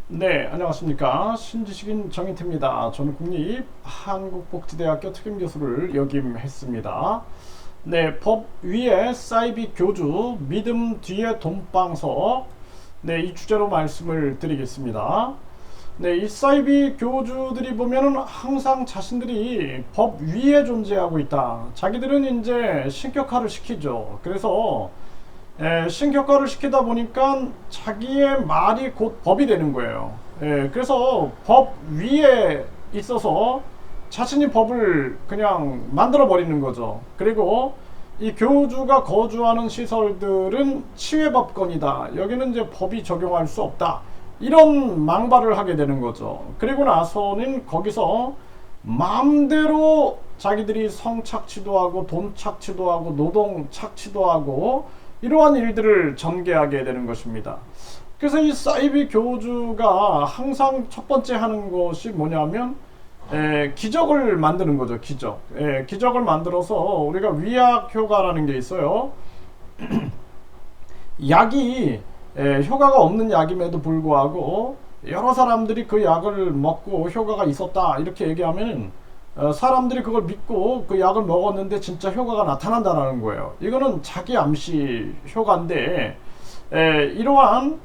네, 안녕하십니까. 신지식인 정인태입니다. 저는 국립한국복지대학교 특임교수를 역임했습니다. 네, 법 위에 사이비 교주, 믿음 뒤에 돈방석. 네, 이 주제로 말씀을 드리겠습니다. 네, 이 사이비 교주들이 보면은 항상 자신들이 법 위에 존재하고 있다. 자기들은 이제 신격화를 시키죠. 그래서 신격화를 시키다 보니까 자기의 말이 곧 법이 되는 거예요. 그래서 법 위에 있어서 자신이 법을 그냥 만들어 버리는 거죠. 그리고 이 교주가 거주하는 시설들은 치외법권이다. 여기는 이제 법이 적용할 수 없다. 이런 망발을 하게 되는 거죠. 그리고 나서는 거기서 마음대로 자기들이 성착취도 하고 돈 착취도 하고 노동 착취도 하고 이러한 일들을 전개하게 되는 것입니다. 그래서 이 사이비 교주가 항상 첫 번째 하는 것이 뭐냐면 기적을 만드는 거죠. 기적. 기적을 만들어서 우리가 위약 효과라는 게 있어요. 약이 효과가 없는 약임에도 불구하고 여러 사람들이 그 약을 먹고 효과가 있었다 이렇게 얘기하면 사람들이 그걸 믿고 그 약을 먹었는데 진짜 효과가 나타난다는 거예요. 이거는 자기 암시 효과인데 이러한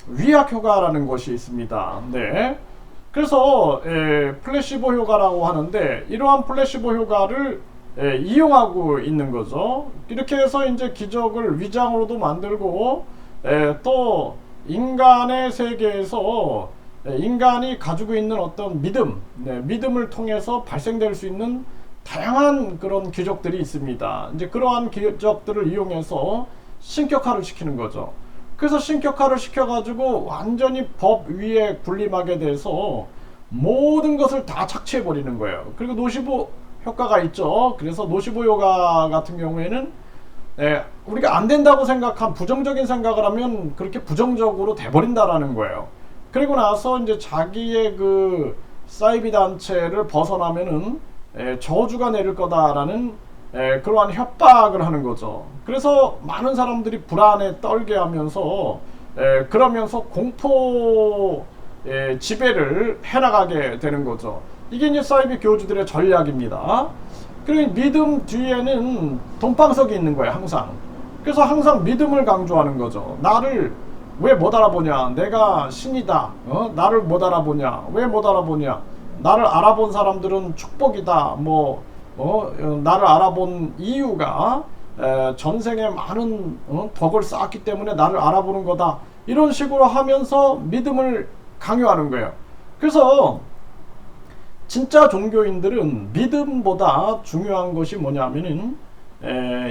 위약 효과라는 것이 있습니다. 네. 그래서 플래시보 효과라고 하는데 이러한 플래시보 효과를 이용하고 있는 거죠. 이렇게 해서 이제 기적을 위장으로도 만들고 또 인간의 세계에서 인간이 가지고 있는 어떤 믿음, 믿음을 통해서 발생될 수 있는 다양한 그런 기적들이 있습니다. 이제 그러한 기적들을 이용해서 신격화를 시키는 거죠. 그래서 신격화를 시켜가지고 완전히 법 위에 군림하게 돼서 모든 것을 다 착취해 버리는 거예요. 그리고 노시보 효과가 있죠. 그래서 노시보 효과 같은 경우에는 우리가 안 된다고 생각한 부정적인 생각을 하면 그렇게 부정적으로 돼버린다라는 거예요. 그리고 나서 이제 자기의 그 사이비 단체를 벗어나면은 저주가 내릴 거다라는 그러한 협박을 하는 거죠. 그래서 많은 사람들이 불안에 떨게 하면서 그러면서 공포 지배를 해나가게 되는 거죠. 이게 이제 사이비 교주들의 전략입니다. 그리고 믿음 뒤에는 돈방석이 있는 거예요, 항상. 그래서 항상 믿음을 강조하는 거죠. 나를 왜 못 알아보냐? 내가 신이다. 나를 못 알아보냐? 왜 못 알아보냐? 나를 알아본 사람들은 축복이다. 나를 알아본 이유가 전생에 많은 덕을 쌓았기 때문에 나를 알아보는 거다. 이런 식으로 하면서 믿음을 강요하는 거예요. 그래서 진짜 종교인들은 믿음보다 중요한 것이 뭐냐면은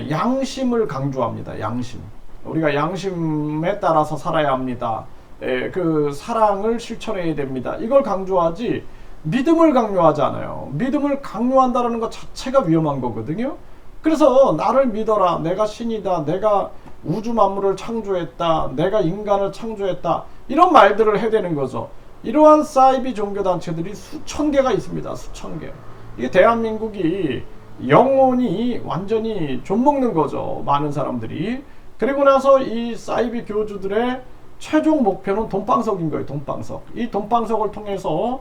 양심을 강조합니다. 양심. 우리가 양심에 따라서 살아야 합니다. 그 사랑을 실천해야 됩니다. 이걸 강조하지 믿음을 강요하지 않아요. 믿음을 강요한다는 것 자체가 위험한 거거든요. 그래서 나를 믿어라. 내가 신이다. 내가 우주 만물을 창조했다. 내가 인간을 창조했다. 이런 말들을 해대는 거죠. 이러한 사이비 종교단체들이 수천 개가 있습니다. 수천 개. 이게 대한민국이 영혼이 완전히 좀먹는 거죠. 많은 사람들이. 그리고 나서 이 사이비 교주들의 최종 목표는 돈방석인 거예요. 돈방석. 이 돈방석을 통해서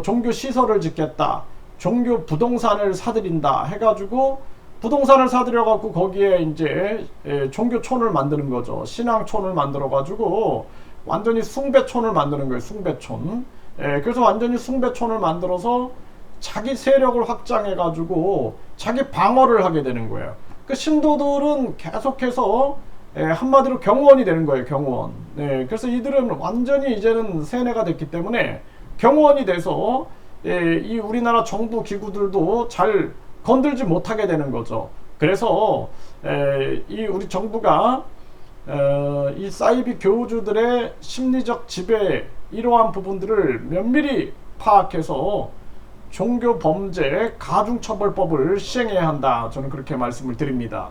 종교 시설을 짓겠다. 종교 부동산을 사들인다. 해가지고 부동산을 사들여갖고 거기에 이제 종교촌을 만드는 거죠. 신앙촌을 만들어가지고 완전히 숭배촌을 만드는 거예요. 숭배촌. 그래서 완전히 숭배촌을 만들어서 자기 세력을 확장해가지고 자기 방어를 하게 되는 거예요. 그 신도들은 계속해서 한마디로 경호원이 되는 거예요. 경호원. 그래서 이들은 완전히 이제는 세뇌가 됐기 때문에 경호원이 돼서 이 우리나라 정부 기구들도 잘 건들지 못하게 되는 거죠. 그래서 이 우리 정부가 이 사이비 교주들의 심리적 지배 이러한 부분들을 면밀히 파악해서 종교범죄 가중처벌법을 시행해야 한다. 저는 그렇게 말씀을 드립니다.